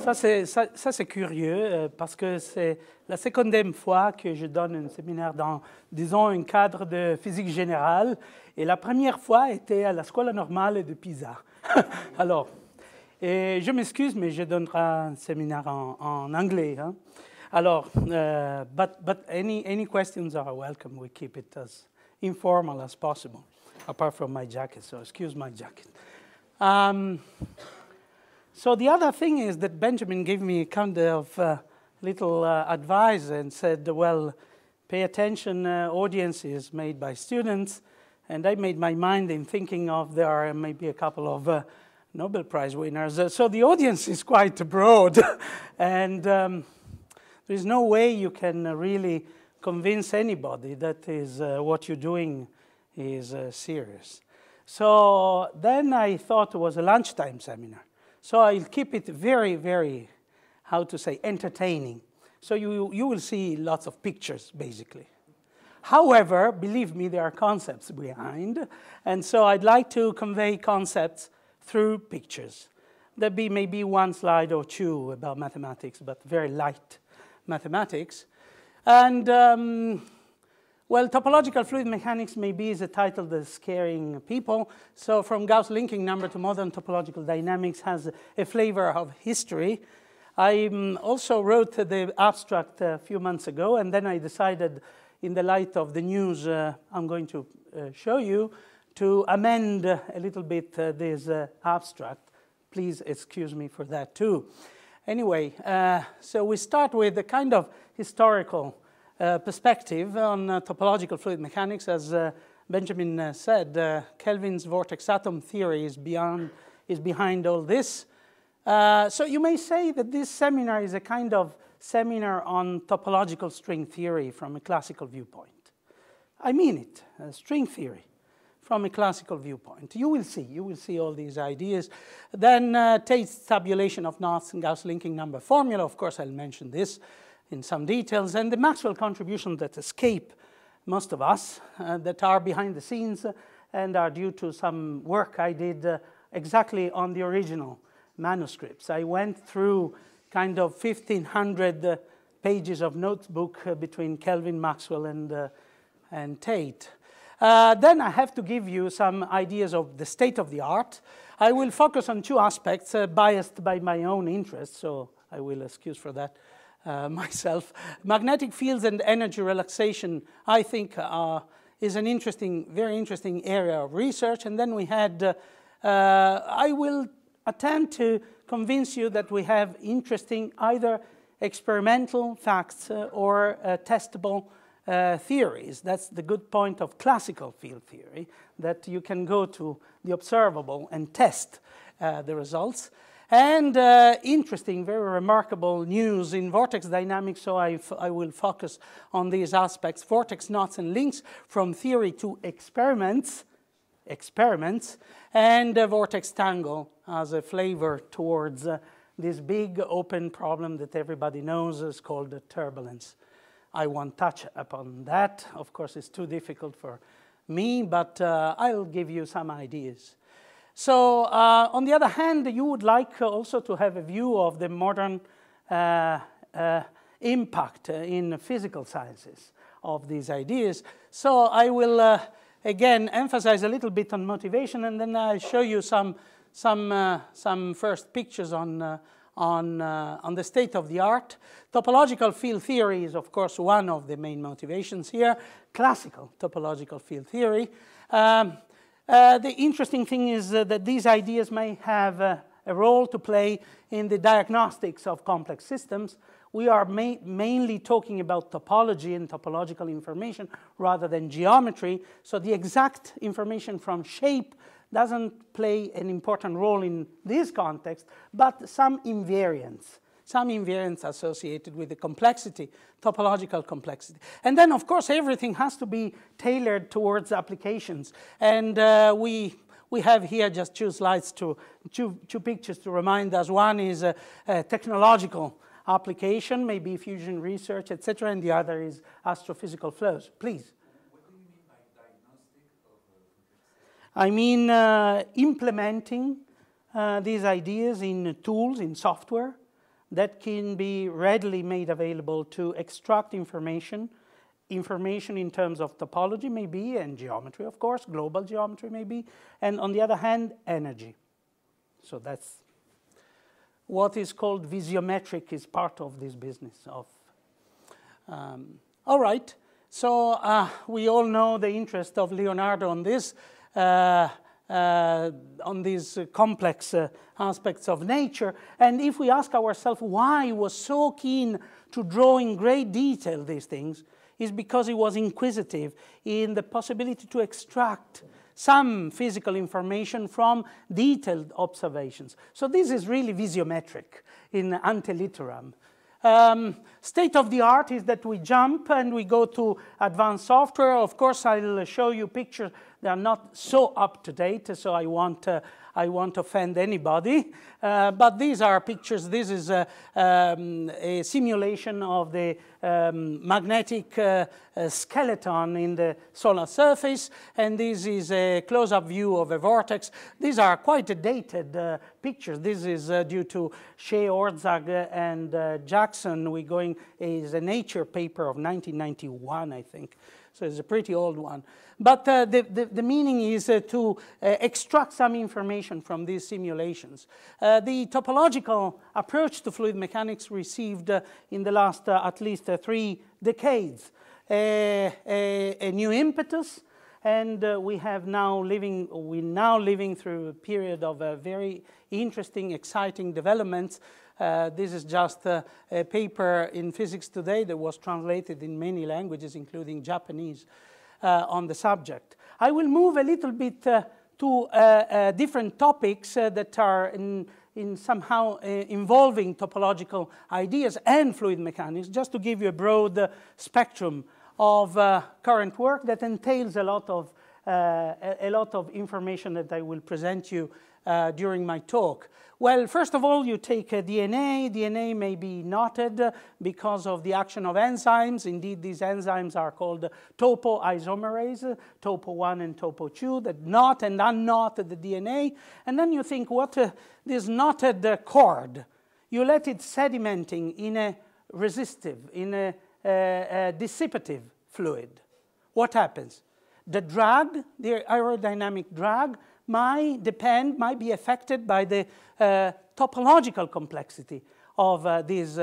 Ça c'est curieux parce que c'est la seconde fois que je donne un séminaire dans, disons, un cadre de physique générale. Et la première fois était à la École Normale de Pisa. Alors, et je m'excuse, mais je donnerai un séminaire en anglais. Hein. Alors, but any questions are welcome. We keep it as informal as possible, apart from my jacket. So excuse my jacket. So the other thing is that Benjamin gave me a kind of little advice and said, well, pay attention, audience is made by students. And I made my mind in thinking of there are maybe a couple of Nobel Prize winners. So the audience is quite broad. And there's no way you can really convince anybody that is what you're doing is serious. So then I thought it was a lunchtime seminar. So I'll keep it very, very, how to say, entertaining. So you will see lots of pictures, basically. However, believe me, there are concepts behind. And so I'd like to convey concepts through pictures. There'll be maybe one slide or two about mathematics, but very light mathematics. And, well, topological fluid mechanics maybe is a title that's scaring people. So from Gauss linking number to modern topological dynamics has a flavor of history. I also wrote the abstract a few months ago, and then I decided, in the light of the news I'm going to show you, to amend a little bit this abstract. Please excuse me for that too. Anyway, so we start with a kind of historical perspective on topological fluid mechanics. As Benjamin said, Kelvin's vortex atom theory is behind all this. So you may say that this seminar is a kind of seminar on topological string theory from a classical viewpoint. I mean it, string theory from a classical viewpoint. You will see all these ideas. Then Tate's tabulation of knots and Gauss linking number formula. Of course, I'll mention this in some details. And the Maxwell contributions that escape most of us, that are behind the scenes and are due to some work I did exactly on the original manuscripts. I went through kind of 1,500 pages of notebook between Kelvin, Maxwell, and Tate. Then I have to give you some ideas of the state of the art. I will focus on two aspects, biased by my own interests, so I will excuse for that myself. Magnetic fields and energy relaxation, I think, is an interesting, very interesting area of research. And then we had, I will attempt to convince you that we have interesting either experimental facts or testable theories. That's the good point of classical field theory, that you can go to the observable and test the results. And interesting, very remarkable news in vortex dynamics, so I will focus on these aspects. Vortex knots and links from theory to experiments, and vortex tangle as a flavor towards this big open problem that everybody knows is called turbulence. I won't touch upon that. Of course, it's too difficult for me, but I'll give you some ideas. So, on the other hand, you would like also to have a view of the modern impact in physical sciences of these ideas. So I will, again, emphasize a little bit on motivation, and then I'll show you some first pictures on the state of the art. Topological field theory is, of course, one of the main motivations here. Classical topological field theory. The interesting thing is that these ideas may have a role to play in the diagnostics of complex systems. We are mainly talking about topology and topological information rather than geometry. So the exact information from shape doesn't play an important role in this context, but some invariants associated with the complexity, topological complexity. And then, of course, everything has to be tailored towards applications. And we have here just two slides, two pictures to remind us. One is a technological application, maybe fusion research, etc., and the other is astrophysical flows. Please. What do you mean by diagnostic of I mean implementing these ideas in tools, in software, that can be readily made available to extract information in terms of topology maybe, and geometry, of course, global geometry maybe, and on the other hand, energy. So that's what is called visiometric is part of this business of. All right, so we all know the interest of Leonardo on this, on these complex aspects of nature. And if we ask ourselves why he was so keen to draw in great detail these things, is because he was inquisitive in the possibility to extract some physical information from detailed observations. So this is really visiometric in ante litteram. State of the art is that we jump and we go to advanced software. Of course, I'll show you pictures that are not so up to date, so I won't offend anybody. But these are pictures. This is a simulation of the magnetic skeleton in the solar surface, and this is a close-up view of a vortex. These are quite dated pictures. This is due to Shea, Orszag, and Jackson. We're going is a Nature paper of 1991, I think. So it's a pretty old one. But the meaning is to extract some information from these simulations. The topological approach to fluid mechanics received in the last at least 3 decades a new impetus, and we're now living through a period of very interesting, exciting developments. This is just a paper in Physics Today that was translated in many languages, including Japanese, on the subject. I will move a little bit to different topics that are in somehow involving topological ideas and fluid mechanics, just to give you a broad spectrum of current work that entails a lot of information that I will present you during my talk. Well, first of all, you take DNA. DNA may be knotted because of the action of enzymes. Indeed, these enzymes are called topoisomerase, topo 1 and topo 2, that knot and unknot the DNA. And then you think, what this knotted cord, you let it sedimenting in a resistive, in a dissipative fluid. What happens? The drag, the aerodynamic drag, might be affected by the topological complexity of this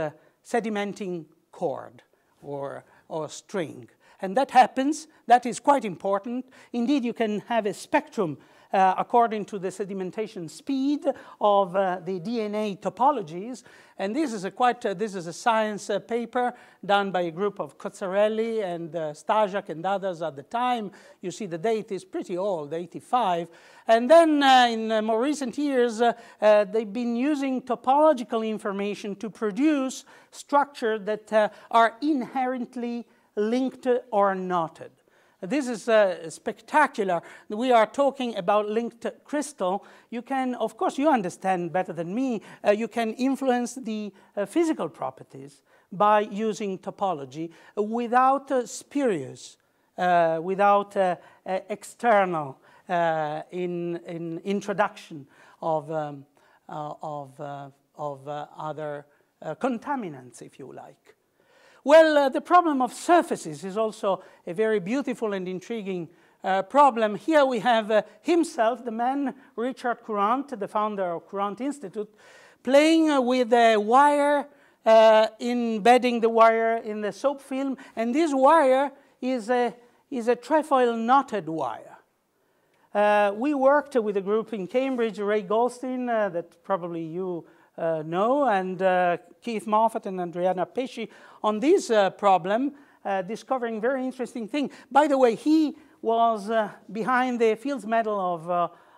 sedimenting cord or string. And that happens, that is quite important. Indeed, you can have a spectrum according to the sedimentation speed of the DNA topologies. And this is a science paper done by a group of Cozzarelli and Stasiak and others at the time. You see the date is pretty old, 85. And then in more recent years, they've been using topological information to produce structures that are inherently linked or knotted. This is spectacular. We are talking about linked crystal. You can, of course, you understand better than me, you can influence the physical properties by using topology without spurious, without external introduction of other contaminants, if you like. Well, the problem of surfaces is also a very beautiful and intriguing problem. Here we have himself, the man, Richard Courant, the founder of Courant Institute, playing with a wire, embedding the wire in the soap film, and this wire is a trefoil knotted wire. We worked with a group in Cambridge, Ray Goldstein, that probably you know, and Keith Moffat and Adriana Pesci on this problem, discovering very interesting thing. By the way, he was behind the Fields Medal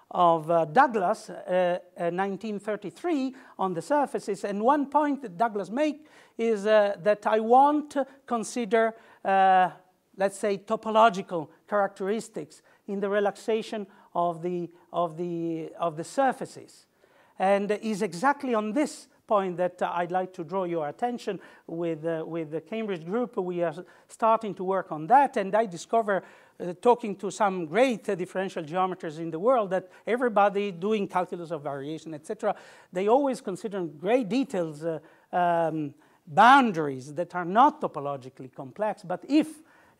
of Douglas, 1933, on the surfaces. And one point that Douglas makes is that I won't consider, let's say, topological characteristics in the relaxation of the surfaces. And is exactly on this point that I'd like to draw your attention with the Cambridge group. We are starting to work on that, and I discover, talking to some great differential geometers in the world, that everybody doing calculus of variation, etc., they always consider in great details boundaries that are not topologically complex, but if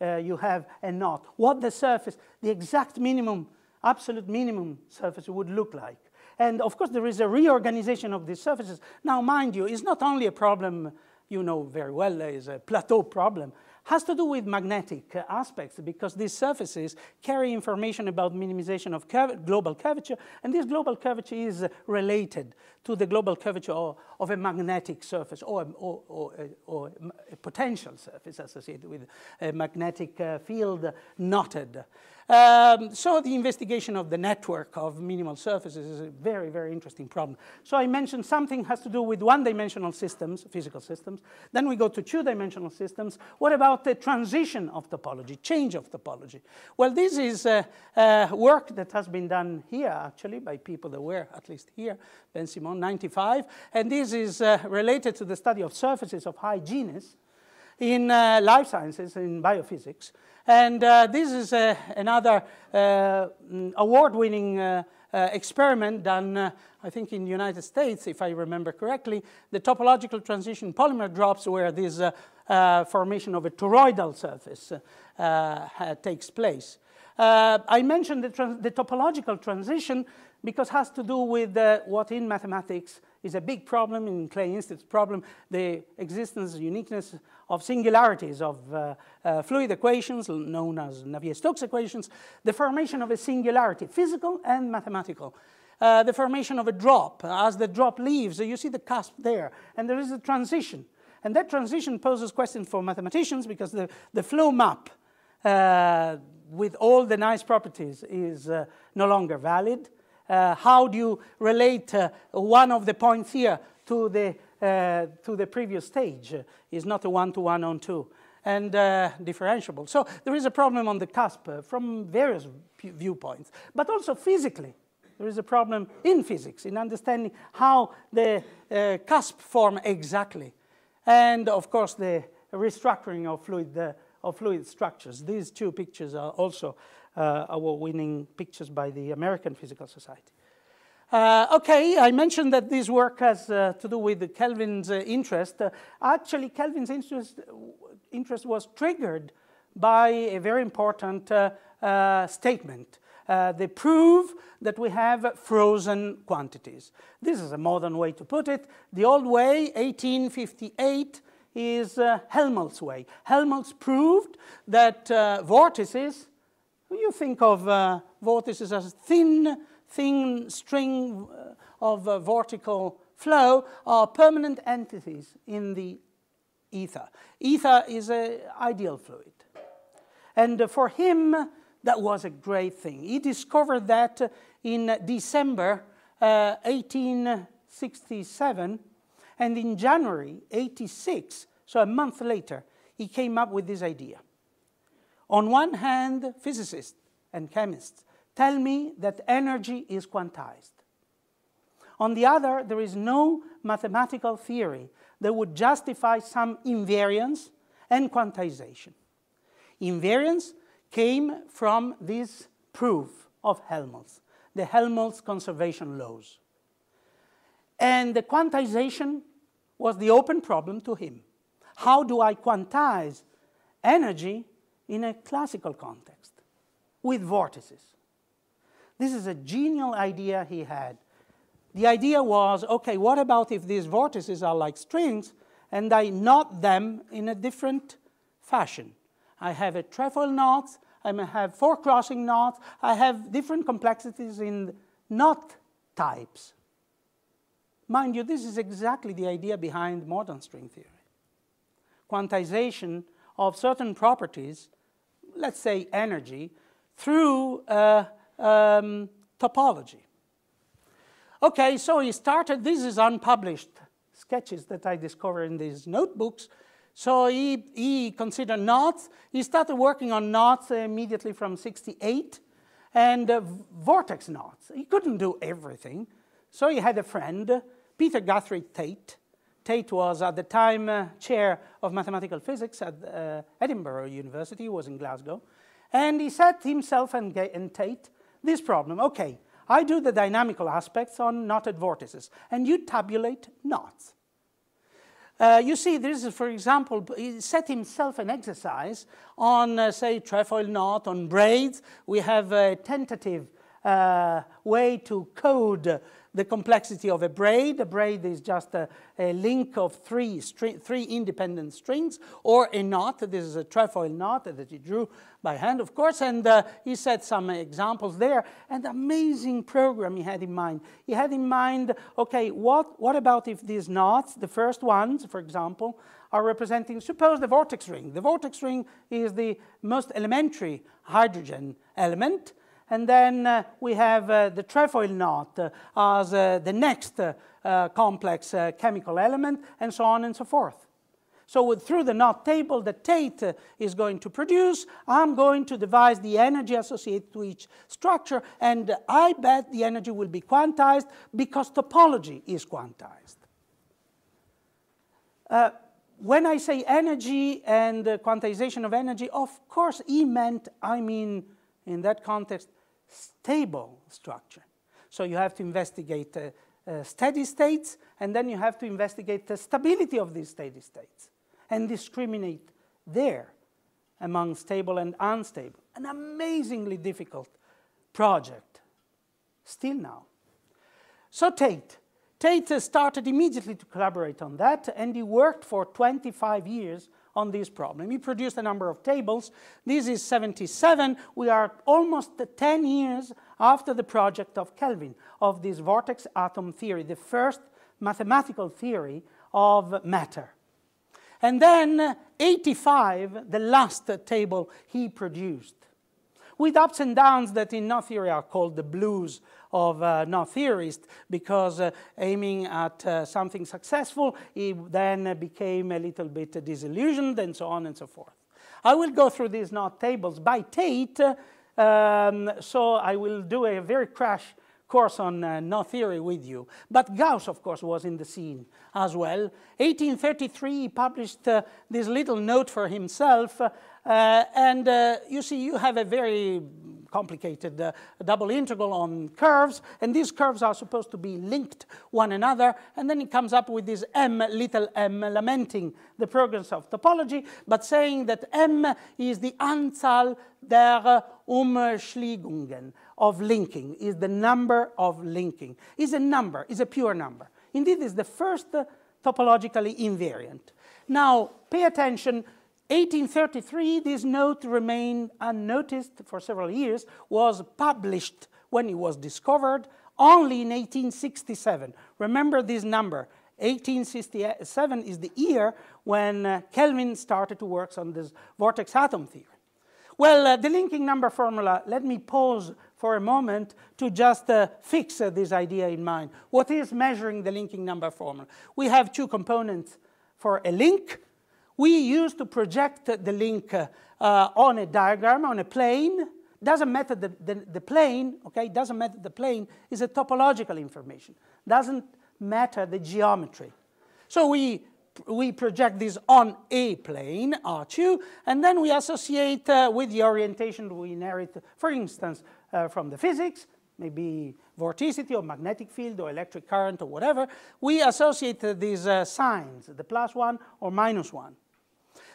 you have a knot, what the surface, the exact minimum, absolute minimum surface would look like. And of course, there is a reorganization of these surfaces. Now, mind you, it's not only a problem, you know very well, is a plateau problem. Has to do with magnetic aspects, because these surfaces carry information about minimization of global curvature, and this global curvature is related to the global curvature of a magnetic surface or a potential surface associated with a magnetic field knotted. So the investigation of the network of minimal surfaces is a very, very interesting problem. So I mentioned something has to do with one-dimensional systems, physical systems. Then we go to two-dimensional systems. What about the transition of topology, change of topology? Well, this is work that has been done here, actually, by people that were at least here, Ben Simon, 95. And this is related to the study of surfaces of high genus in life sciences, in biophysics. And this is another award-winning experiment done, I think, in the United States, if I remember correctly. The topological transition polymer drops where this formation of a toroidal surface takes place. I mentioned the topological transition because it has to do with what in mathematics is a big problem, in Clay Institute's problem, the existence, uniqueness of singularities of fluid equations, known as Navier-Stokes equations, the formation of a singularity, physical and mathematical, the formation of a drop. As the drop leaves, you see the cusp there, and there is a transition. And that transition poses questions for mathematicians because the flow map with all the nice properties is no longer valid. How do you relate one of the points here to the previous stage? Is not a one-to-one on two, and differentiable. So there is a problem on the cusp from various viewpoints, but also physically. There is a problem in physics in understanding how the cusp form exactly, and of course the restructuring of fluid structures. These two pictures are also award-winning pictures by the American Physical Society. Okay, I mentioned that this work has to do with Kelvin's interest. Actually, Kelvin's interest was triggered by a very important statement. They prove that we have frozen quantities. This is a modern way to put it. The old way, 1858, is Helmholtz's way. Helmholtz proved that vortices, you think of vortices as thin string of vertical flow, are permanent entities in the ether. Ether is an ideal fluid. And for him, that was a great thing. He discovered that in December 1867, and in January 86, so a month later, he came up with this idea. On one hand, physicists and chemists tell me that energy is quantized. On the other, there is no mathematical theory that would justify some invariance and quantization. Invariance came from this proof of Helmholtz, the Helmholtz conservation laws. And the quantization was the open problem to him. How do I quantize energy in a classical context with vortices? This is a genial idea he had. The idea was, okay, what about if these vortices are like strings and I knot them in a different fashion? I have a trefoil knot, I may have four crossing knots, I have different complexities in knot types. Mind you, this is exactly the idea behind modern string theory. Quantization of certain properties, let's say energy, through topology. Okay, so he started, this is unpublished sketches that I discovered in these notebooks. So he considered knots. He started working on knots immediately from 68, and vortex knots. He couldn't do everything. So he had a friend, Peter Guthrie Tate. Tate was at the time chair of mathematical physics at Edinburgh University. He was in Glasgow. And he set himself and Tate this problem. Okay, I do the dynamical aspects on knotted vortices, and you tabulate knots. You see, this is, for example, he set himself an exercise on, say, trefoil knot, on braids. We have a tentative way to code the complexity of a braid. A braid is just a link of three independent strings, or a knot. This is a trefoil knot that he drew by hand, of course, and he set some examples there. An amazing program he had in mind. He had in mind, okay, what about if these knots, the first ones, for example, are representing, suppose, the vortex ring. The vortex ring is the most elementary hydrogen element. And then we have the trefoil knot as the next complex chemical element, and so on and so forth. So through the knot table that Tate is going to produce, I'm going to devise the energy associated to each structure, and I bet the energy will be quantized because topology is quantized. When I say energy and quantization of energy, of course he meant, I mean, in that context, stable structure. So you have to investigate steady states, and then you have to investigate the stability of these steady states and discriminate there among stable and unstable. An amazingly difficult project, still now. So Tate started immediately to collaborate on that, and he worked for 25 years on this problem. He produced a number of tables. This is 77. We are almost 10 years after the project of Kelvin, of this vortex atom theory, the first mathematical theory of matter. And then 85, the last table he produced, with ups and downs that in knot theory are called the blues of knot theorists, because aiming at something successful, he then became a little bit disillusioned, and so on and so forth. I will go through these knot tables by Tate, so I will do a very crash course on knot theory with you. But Gauss, of course, was in the scene as well. 1833, he published this little note for himself, and you see, you have a very complicated double integral on curves, and these curves are supposed to be linked one another, and then he comes up with this m, little m, lamenting the progress of topology, but saying that m is the Anzahl der Umschlägungen, of linking, is the number of linking, is a number, is a pure number. Indeed, it's the first topologically invariant. Now, pay attention. 1833, this note remained unnoticed for several years, was published when it was discovered only in 1867. Remember this number. 1867 is the year when Kelvin started to work on this vortex atom theory. Well, the linking number formula, let me pause for a moment to just fix this idea in mind. What is measuring the linking number formula? We have two components for a link. We used to project the link on a diagram, on a plane. Doesn't matter the plane, okay? Doesn't matter the plane is a topological information. Doesn't matter the geometry. So we project this on a plane, R2, and then we associate with the orientation we inherit, for instance, from the physics, maybe vorticity or magnetic field or electric current or whatever. We associate these signs, the +1 or -1.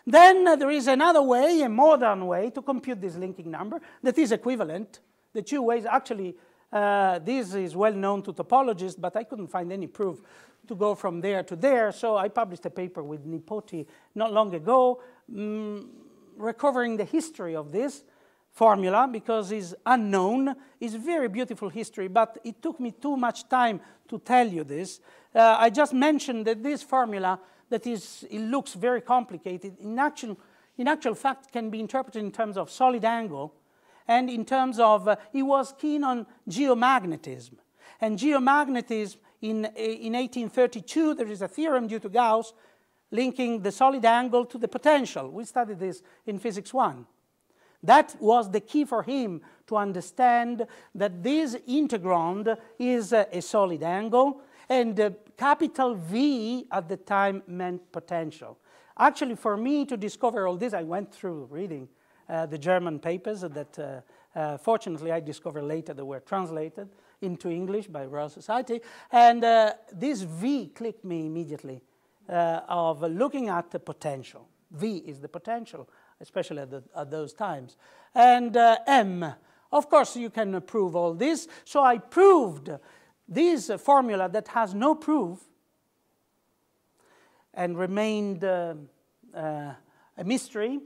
Then there is another way, a modern way, to compute this linking number that is equivalent. The two ways, actually, this is well known to topologists, but I couldn't find any proof to go from there to there, so I published a paper with Nipoti not long ago, recovering the history of this formula, because it's unknown. It's a very beautiful history, but it took me too much time to tell you this. I just mentioned that this formula, it looks very complicated, in actual fact can be interpreted in terms of solid angle, and in terms of, he was keen on geomagnetism. And geomagnetism, in 1832, there is a theorem due to Gauss linking the solid angle to the potential. We studied this in Physics 1. That was the key for him to understand that this integrand is a solid angle, and capital V at the time meant potential. Actually, for me to discover all this, I went through reading the German papers that fortunately I discovered later that were translated into English by Royal Society, and this V clicked me immediately. of looking at the potential. V is the potential, especially at those times. And M, of course, you can prove all this. So I proved this formula that has no proof and remained a mystery,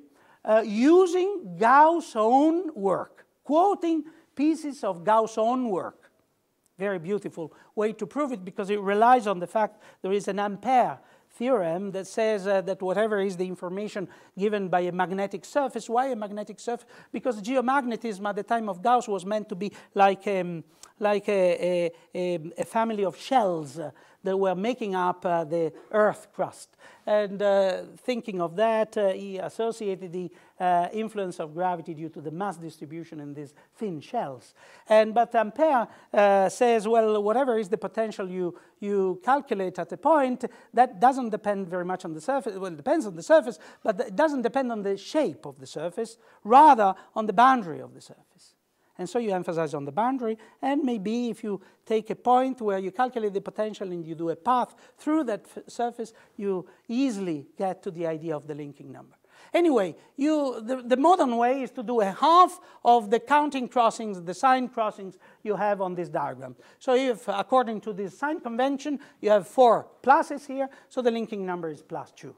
using Gauss' own work, quoting pieces of Gauss' own work. Very beautiful way to prove it, because it relies on the fact there is an Ampere theorem that says that whatever is the information given by a magnetic surface. Why a magnetic surface? Because geomagnetism at the time of Gauss was meant to be like a family of shells that were making up the Earth crust. And thinking of that, he associated the influence of gravity due to the mass distribution in these thin shells. But Ampere says, well, whatever is the potential you calculate at a point, that doesn't depend very much on the surface. Well, it depends on the surface, but it doesn't depend on the shape of the surface, rather on the boundary of the surface. And so you emphasize on the boundary, and maybe if you take a point where you calculate the potential and you do a path through that surface, you easily get to the idea of the linking number. Anyway, the modern way is to do a half of the counting crossings, the sign crossings you have on this diagram. So if, according to this sign convention, you have 4 pluses here, so the linking number is +2.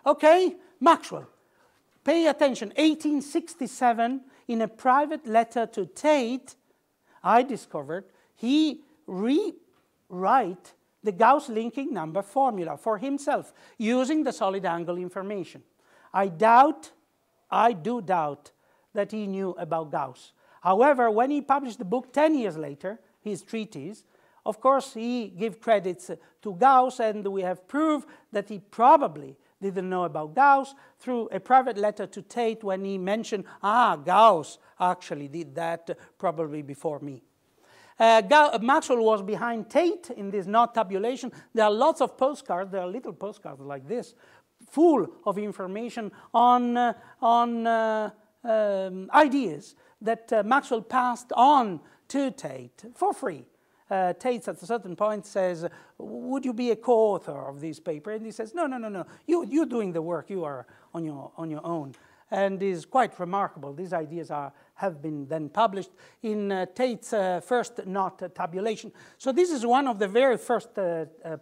Okay, Maxwell. Pay attention, 1867, in a private letter to Tate, I discovered he rewrite the Gauss linking number formula for himself using the solid angle information. I do doubt that he knew about Gauss. However, when he published the book 10 years later, his treatise, of course, he gave credits to Gauss, and we have proof that he probably didn't know about Gauss through a private letter to Tate when he mentioned, Gauss actually did that probably before me. Maxwell was behind Tate in this knot tabulation. There are lots of postcards, there are little postcards like this, full of information on ideas that Maxwell passed on to Tate for free. Tate at a certain point says, would you be a co-author of this paper? And he says, no, you're doing the work, you are on your own. And is quite remarkable. These ideas have been then published in Tate's first knot tabulation. So this is one of the very first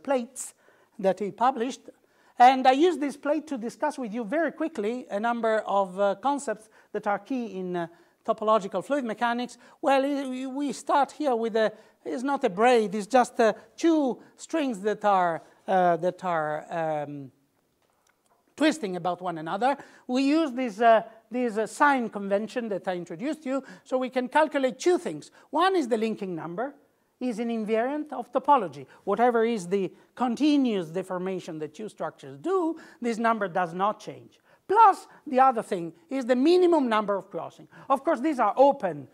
plates that he published. And I use this plate to discuss with you very quickly a number of concepts that are key in topological fluid mechanics. Well, we start here with it's not a braid, it's just 2 strings that are twisting about one another. We use this sign convention that I introduced you, so we can calculate 2 things. One is the linking number, is an invariant of topology. Whatever is the continuous deformation that 2 structures do, this number does not change. Plus, the other thing is the minimum number of crossing. Of course, these are open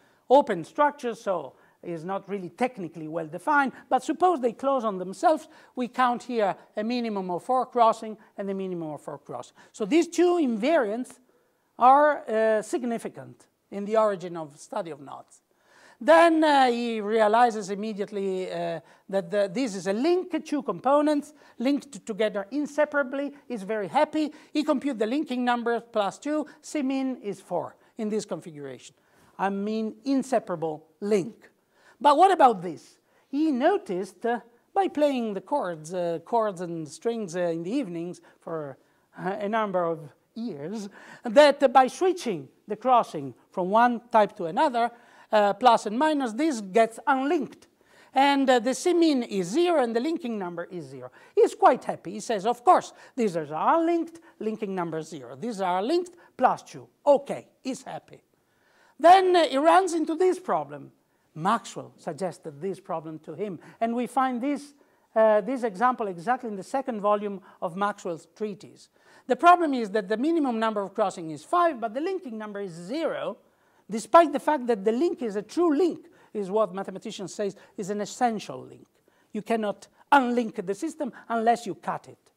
structures, so it's not really technically well defined, but suppose they close on themselves, we count here a minimum of 4 crossing and a minimum of 4 crossing. So these 2 invariants are significant in the origin of study of knots. Then he realizes immediately that this is a link, 2 components linked together inseparably. He's very happy. He computes the linking number +2. C-min is 4 in this configuration. I mean inseparable link. But what about this? He noticed by playing the chords and strings in the evenings for a number of years, that by switching the crossing from one type to another, plus and minus, this gets unlinked. And the C-min is 0 and the linking number is 0. He's quite happy. He says, of course, these are unlinked, linking number 0. These are linked, +2. Okay, he's happy. Then he runs into this problem. Maxwell suggested this problem to him. And we find this example exactly in the 2nd volume of Maxwell's treatise. The problem is that the minimum number of crossing is 5, but the linking number is 0, despite the fact that the link is a true link, is what mathematicians say is an essential link. You cannot unlink the system unless you cut it.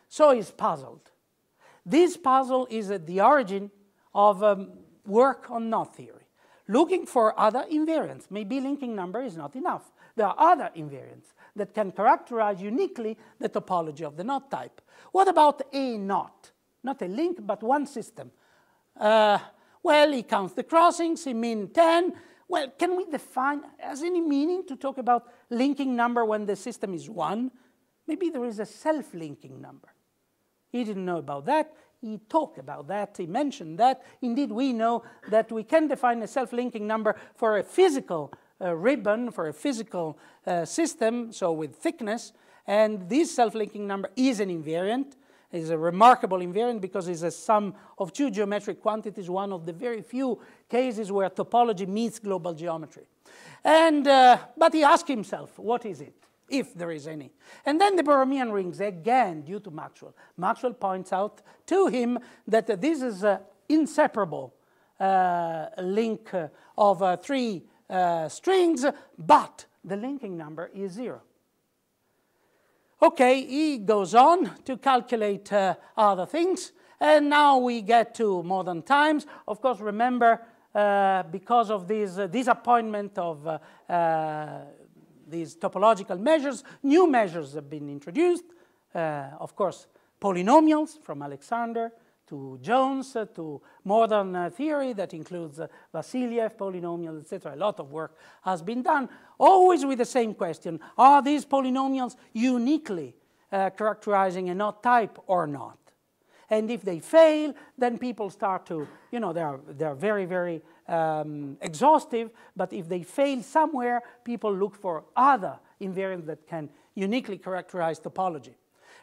So he's puzzled. This puzzle is at the origin of work on knot theory, looking for other invariants. Maybe linking number is not enough. There are other invariants that can characterize uniquely the topology of the knot type. What about a knot? Not a link, but one system. Well, he counts the crossings, he means 10. Well, can we define, has any meaning to talk about linking number when the system is 1? Maybe there is a self-linking number. He didn't know about that. He talked about that. He mentioned that. Indeed, we know that we can define a self-linking number for a physical ribbon, for a physical system, so with thickness. And this self-linking number is an invariant. It's a remarkable invariant because it's a sum of two geometric quantities, one of the very few cases where topology meets global geometry. And, but he asked himself, what is it, if there is any? And then the Borromean rings, again, due to Maxwell. Maxwell points out to him that this is an inseparable link of three strings, but the linking number is 0. Okay, he goes on to calculate other things, and now we get to modern times. Of course, remember, because of this disappointment of these topological measures, new measures have been introduced. Of course, polynomials from Alexander to Jones to modern theory that includes Vassiliev polynomials, etc. A lot of work has been done, always with the same question: are these polynomials uniquely characterizing a knot type or not? And if they fail, then people start to, you know, they're very, very exhaustive, but if they fail somewhere, people look for other invariants that can uniquely characterize topology.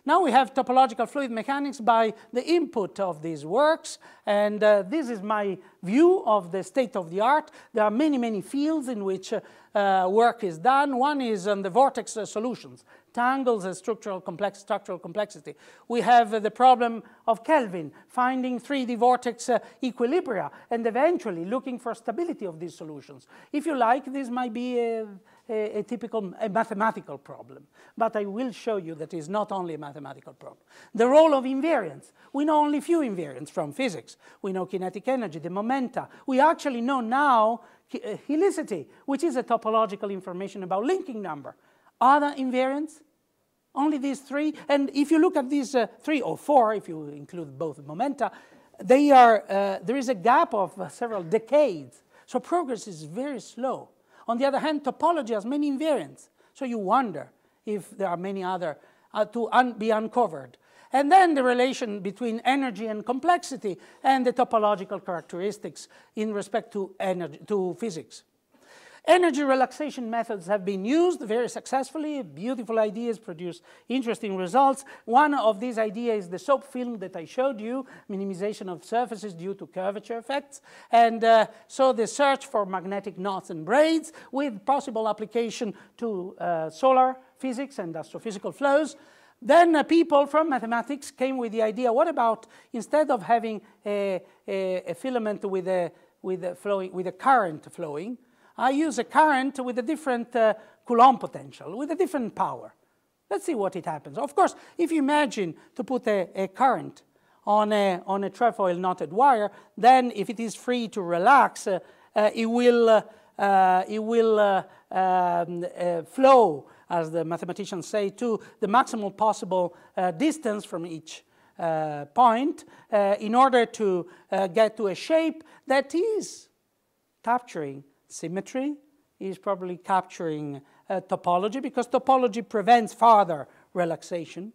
Now we have topological fluid mechanics by the input of these works, and this is my view of the state of the art. There are many, many fields in which work is done. One is on the vortex solutions, tangles and structural complexity. We have the problem of Kelvin, finding 3D vortex equilibria, and eventually looking for stability of these solutions. If you like, this might be a typical mathematical problem, but I will show you that it's not only a mathematical problem. The role of invariants. We know only few invariants from physics. We know kinetic energy, the momenta. We actually know now helicity, which is a topological information about linking number. Other invariants? Only these three. And if you look at these 3 or 4, if you include both momenta, they are, there is a gap of several decades. So progress is very slow. On the other hand, topology has many invariants. So you wonder if there are many other to be uncovered. And then the relation between energy and complexity and the topological characteristics in respect to energy, to physics. Energy relaxation methods have been used very successfully. Beautiful ideas produce interesting results. One of these ideas is the soap film that I showed you, minimization of surfaces due to curvature effects. And so the search for magnetic knots and braids with possible application to solar physics and astrophysical flows. Then people from mathematics came with the idea, what about instead of having a filament with a current flowing, I use a current with a different Coulomb potential, with a different power. Let's see what it happens. Of course, if you imagine to put a current on a trefoil knotted wire, then if it is free to relax, it will flow, as the mathematicians say, to the maximal possible distance from each point in order to get to a shape that is capturing symmetry, is probably capturing topology, because topology prevents further relaxation.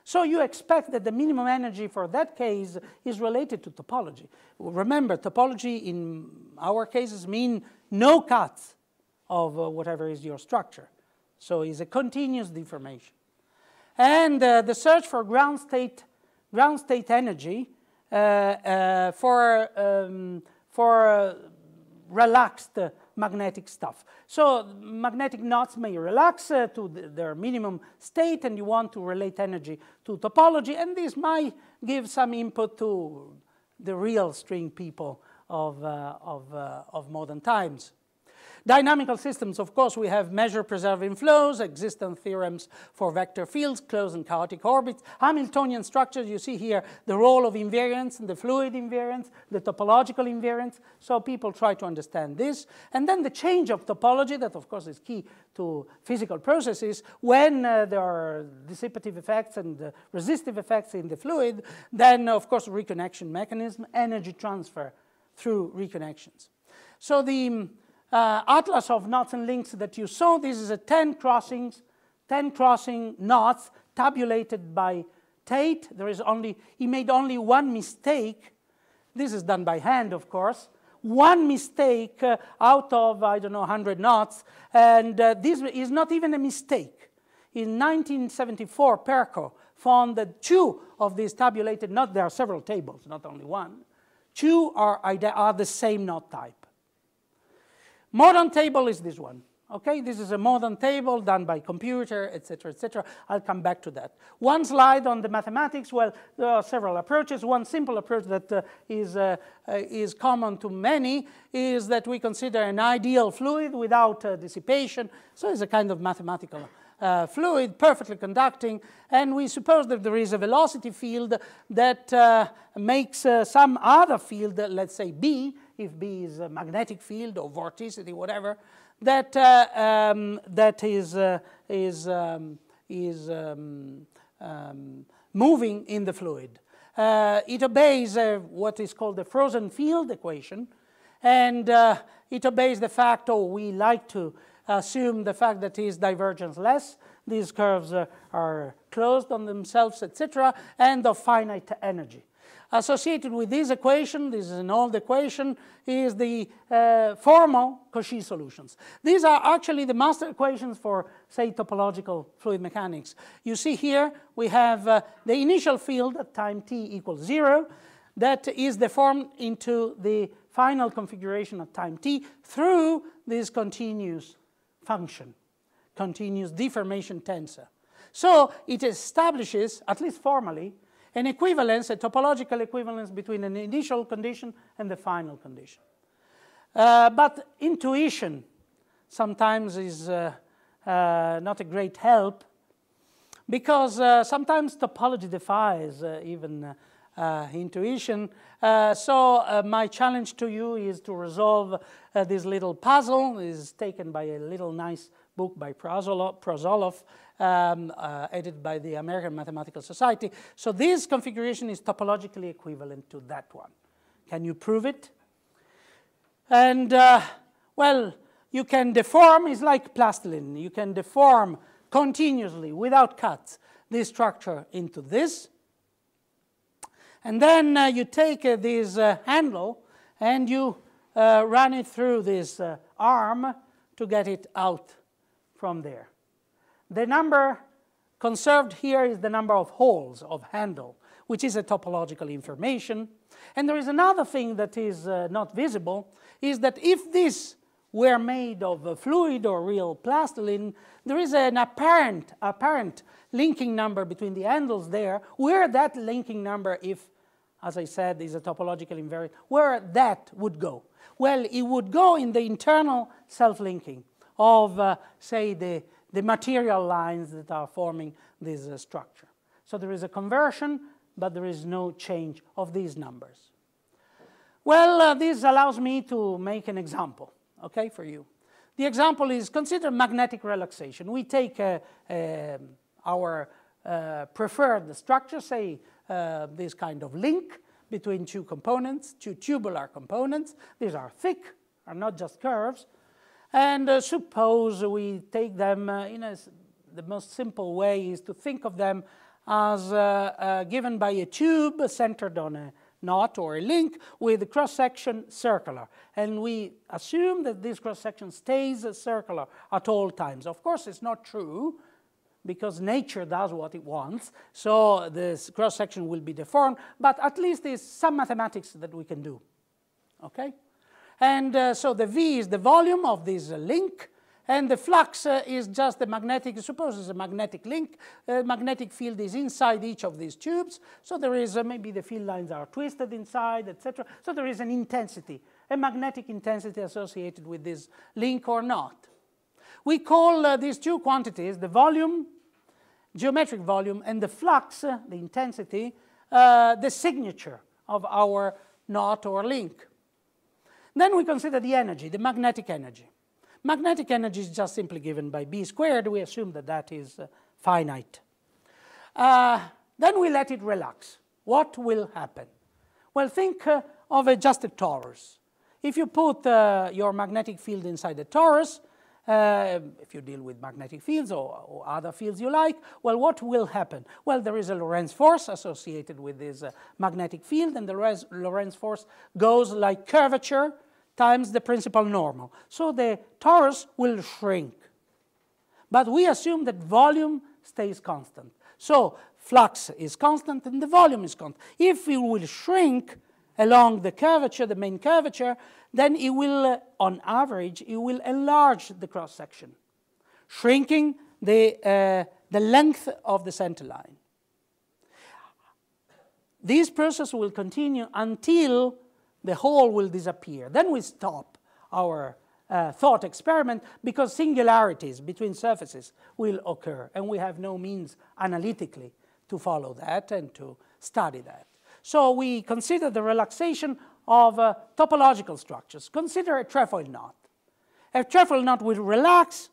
So you expect that the minimum energy for that case is related to topology. Remember, topology in our cases mean no cuts of whatever is your structure. So it's a continuous deformation. And the search for ground state energy for relaxed magnetic stuff. So magnetic knots may relax to their minimum state, and you want to relate energy to topology, and this might give some input to the real string people of modern times. Dynamical systems, of course, we have measure-preserving flows, existence theorems for vector fields, closed and chaotic orbits. Hamiltonian structures, you see here the role of invariance and the fluid invariance, the topological invariance. So people try to understand this. And then the change of topology, that of course is key to physical processes. When there are dissipative effects and resistive effects in the fluid, then of course reconnection mechanism, energy transfer through reconnections. So the atlas of knots and links that you saw, this is a 10 crossing knots tabulated by Tate. He made only one mistake. This is done by hand, of course. One mistake out of, I don't know, 100 knots, and this is not even a mistake. In 1974, Perko found that 2 of these tabulated knots, there are several tables, not only one, 2 are the same knot type. Modern table is this one. Okay, this is a modern table done by computer, etc., etc. I'll come back to that. One slide on the mathematics. Well, there are several approaches. One simple approach that is common to many is that we consider an ideal fluid without dissipation. So it's a kind of mathematical fluid, perfectly conducting, and we suppose that there is a velocity field that makes some other field, let's say B, if B is a magnetic field or vorticity, whatever, that moving in the fluid. It obeys what is called the frozen field equation, and it obeys the fact, we like to assume the fact that is divergence-less. These curves are closed on themselves, etc., and of finite energy. Associated with this equation, this is an old equation, is the formal Cauchy solutions. These are actually the master equations for, say, topological fluid mechanics. You see here we have the initial field at time t equals 0 that is deformed into the final configuration at time t through this continuous function, continuous deformation tensor. So it establishes, at least formally, an equivalence, a topological equivalence between an initial condition and the final condition. But intuition sometimes is not a great help, because sometimes topology defies even intuition. So my challenge to you is to resolve this little puzzle. It is taken by a little nice book by Prozolov, edited by the American Mathematical Society. So this configuration is topologically equivalent to that one. Can you prove it? And, well, you can deform, it's like plastilin. You can deform continuously, without cuts, this structure into this. And then you take this handle and you run it through this arm to get it out from there. The number conserved here is the number of holes of handle, which is a topological information. And there is another thing that is not visible, is that if this were made of a fluid or real plastilin, there is an apparent linking number between the handles there, where that linking number, if, as I said, is a topological invariant, where that would go. Well, it would go in the internal self-linking of, say, the material lines that are forming this structure. So there is a conversion, but there is no change of these numbers. Well, this allows me to make an example, okay, for you. The example is, consider magnetic relaxation. We take our preferred structure, say this kind of link between two components, two tubular components. These are thick, are not just curves. And suppose we take them the most simple way is to think of them as given by a tube centered on a knot or a link with the cross-section circular. And we assume that this cross-section stays circular at all times. Of course, it's not true, because nature does what it wants, so this cross-section will be deformed, but at least there's some mathematics that we can do, okay? And so the V is the volume of this link, And the flux is just the magnetic, suppose it's a magnetic link. Magnetic field is inside each of these tubes. So there is, maybe the field lines are twisted inside, etc. So there is an intensity, a magnetic intensity associated with this link or not. We call these two quantities, the volume, geometric volume, and the flux, the intensity, the signature of our knot or link. Then we consider the energy, the magnetic energy. Magnetic energy is just simply given by B squared. We assume that that is finite. Then we let it relax. What will happen? Well, think of just a torus. If you put your magnetic field inside the torus, if you deal with magnetic fields or other fields you like, well, what will happen? Well, there is a Lorentz force associated with this magnetic field, and the Lorentz force goes like curvature times the principal normal. So the torus will shrink. But we assume that volume stays constant. So flux is constant and the volume is constant. If it will shrink along the curvature, the main curvature, then it will, on average, it will enlarge the cross-section, shrinking the length of the center line. This process will continue until the hole will disappear. Then we stop our thought experiment because singularities between surfaces will occur, and we have no means analytically to follow that and to study that. So we consider the relaxation of topological structures. Consider a trefoil knot. A trefoil knot will relax,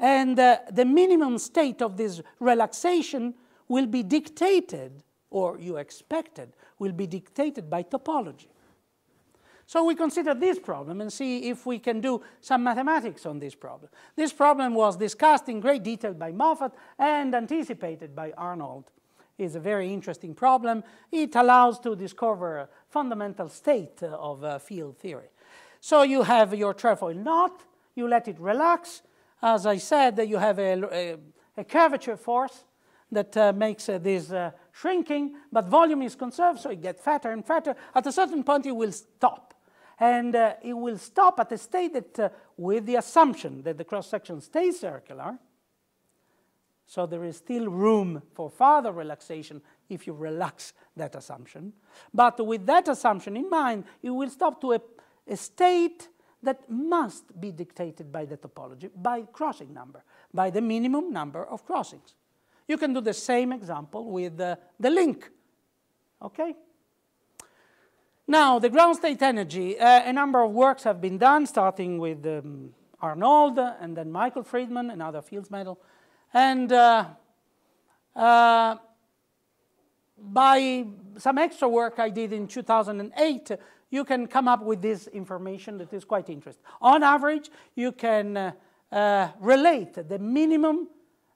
and the minimum state of this relaxation will be dictated, or you expected, will be dictated by topology. So we consider this problem and see if we can do some mathematics on this problem. This problem was discussed in great detail by Moffat and anticipated by Arnold. It's a very interesting problem. It allows to discover a fundamental state of field theory. So you have your trefoil knot, you let it relax. As I said, you have a curvature force that makes this shrinking, but volume is conserved, so it gets fatter and fatter. At a certain point, it will stop. And it will stop at a state that, with the assumption that the cross-section stays circular, so there is still room for further relaxation if you relax that assumption. But with that assumption in mind, it will stop to a state that must be dictated by the topology, by crossing number, by the minimum number of crossings. You can do the same example with the link. Okay? Now, the ground state energy, a number of works have been done, starting with Arnold and then Michael Friedman and other Fields medal. And by some extra work I did in 2008, you can come up with this information that is quite interesting. On average, you can relate the minimum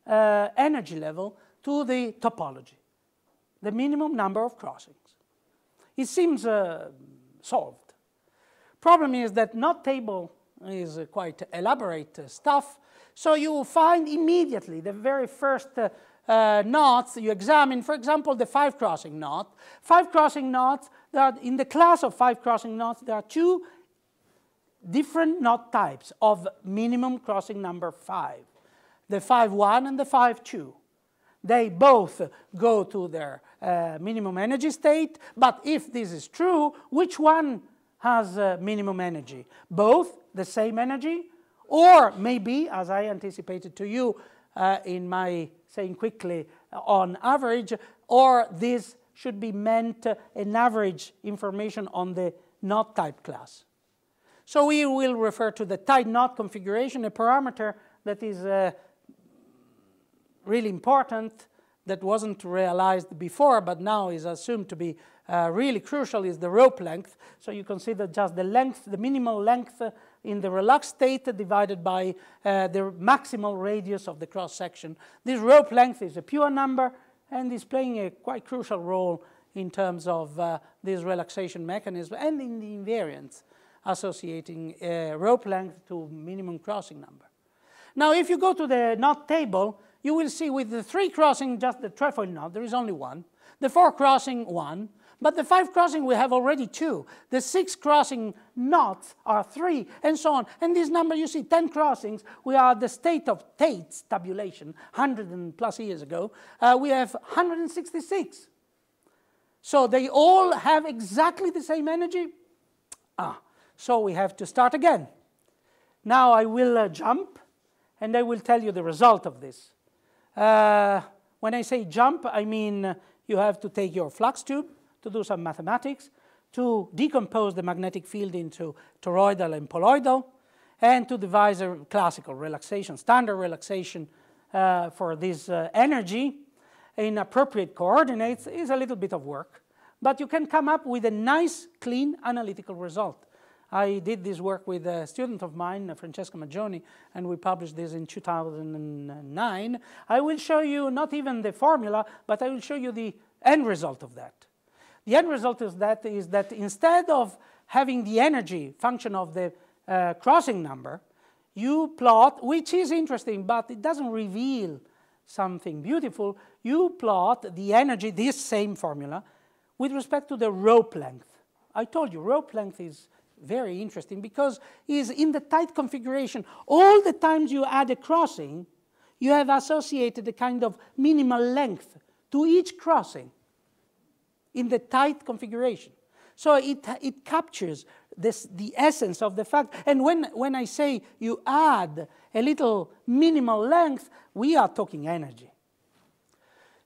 energy level to the topology, the minimum number of crossings. It seems solved. Problem is that knot table is quite elaborate stuff, so you will find immediately the very first knots you examine, for example, the 5-crossing knot. 5-crossing knots, in the class of 5-crossing knots, there are two different knot types of minimum crossing number 5, the 5-1 and the 5-2. They both go to their minimum energy state, but if this is true, which one has minimum energy? Both the same energy, or maybe, as I anticipated to you in my saying quickly, on average, or this should be meant an average information on the knot type class. So we will refer to the tight knot configuration, a parameter that is really important, that wasn't realized before, but now is assumed to be really crucial, is the rope length. So you consider just the length, the minimal length in the relaxed state divided by the maximal radius of the cross-section. This rope length is a pure number and is playing a quite crucial role in terms of this relaxation mechanism and in the invariance associating rope length to minimum crossing number. Now, if you go to the knot table, you will see with the 3 crossing, just the trefoil knot, there is only one. The 4 crossing, one. But the 5 crossing, we have already 2. The 6 crossing knots are 3, and so on. And this number, you see, 10 crossings. We are at the state of Tate's tabulation, 100 and plus years ago. We have 166. So they all have exactly the same energy. So we have to start again. Now I will jump, and I will tell you the result of this. When I say jump, I mean you have to take your flux tube to do some mathematics, to decompose the magnetic field into toroidal and poloidal, and to devise a classical relaxation, standard relaxation for this energy in appropriate coordinates is a little bit of work. But you can come up with a nice, clean, analytical result. I did this work with a student of mine, Francesca Maggioni, and we published this in 2009. I will show you not even the formula, but I will show you the end result of that. The end result is that instead of having the energy function of the crossing number, you plot, which is interesting, but it doesn't reveal something beautiful, you plot the energy, this same formula, with respect to the rope length. I told you, rope length is very interesting because it's in the tight configuration. All the times you add a crossing, you have associated a kind of minimal length to each crossing in the tight configuration. So it captures the essence of the fact. And when I say you add a little minimal length, we are talking energy.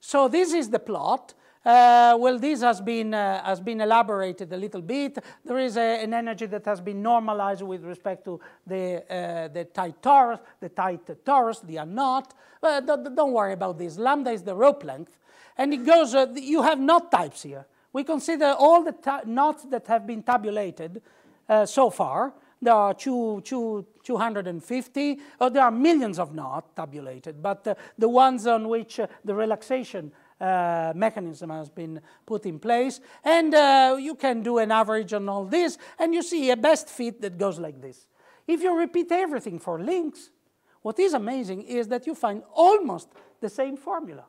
So this is the plot. Well, this has been elaborated a little bit. There is an energy that has been normalized with respect to the tight torus, the unknot. Don't worry about this. Lambda is the rope length. And it goes, you have knot types here. We consider all the knots that have been tabulated so far. There are 250, there are millions of knots tabulated, but the ones on which the relaxation mechanism has been put in place. And you can do an average on all this, and you see a best fit that goes like this. If you repeat everything for links, what is amazing is that you find almost the same formula.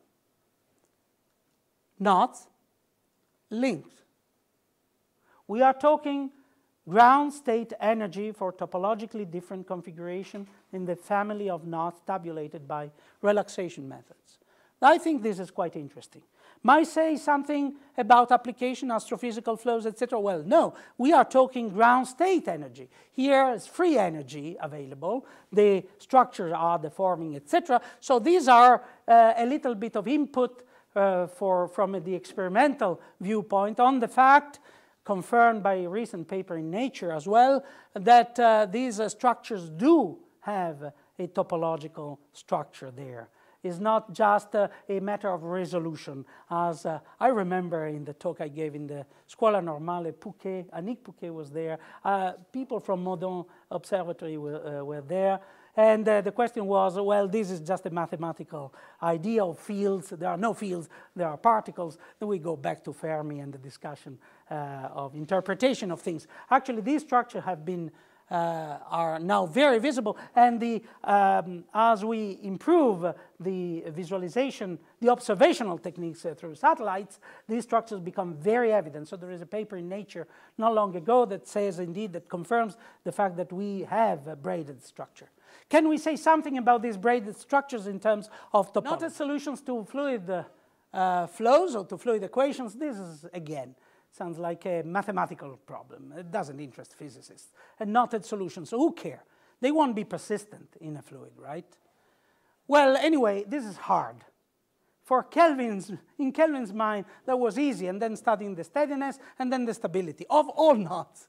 Knots, links. We are talking ground state energy for topologically different configuration in the family of knots tabulated by relaxation methods. I think this is quite interesting. Might say something about application, astrophysical flows, etc. Well, no, we are talking ground state energy. Here is free energy available. The structures are deforming, etc. So these are a little bit of input from the experimental viewpoint on the fact, confirmed by a recent paper in Nature as well, that these structures do have a topological structure there. It's not just a matter of resolution. As I remember in the talk I gave in the Scuola Normale, Annick Pouquet was there. People from Meudon Observatory were there. And the question was, well, this is just a mathematical idea of fields. There are no fields, there are particles. Then we go back to Fermi and the discussion of interpretation of things. Actually, these structures have been are now very visible, and as we improve the visualization, the observational techniques through satellites, these structures become very evident. So there is a paper in Nature not long ago that says, indeed, that confirms the fact that we have a braided structure. Can we say something about these braided structures in terms of topology? Knotted solutions to fluid flows or to fluid equations. This is, again, sounds like a mathematical problem. It doesn't interest physicists. And knotted solutions, so who care? They won't be persistent in a fluid, right? Well, anyway, this is hard. In Kelvin's mind, that was easy, and then studying the steadiness and then the stability of all knots.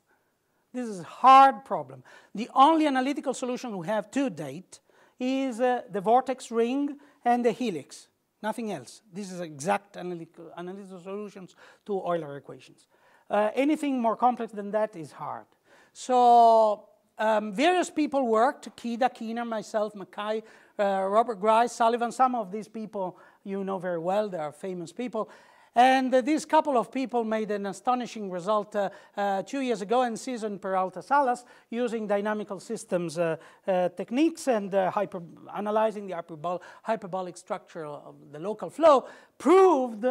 This is a hard problem. The only analytical solution we have to date is the vortex ring and the helix. Nothing else. This is exact analytical solutions to Euler equations. Anything more complex than that is hard. So various people worked, Kida, Keener, myself, Mackay, Robert Grice, Sullivan. Some of these people you know very well. They are famous people. And these couple of people made an astonishing result 2 years ago, and Cesar Peralta Salas, using dynamical systems techniques and analyzing the hyperbolic structure of the local flow, proved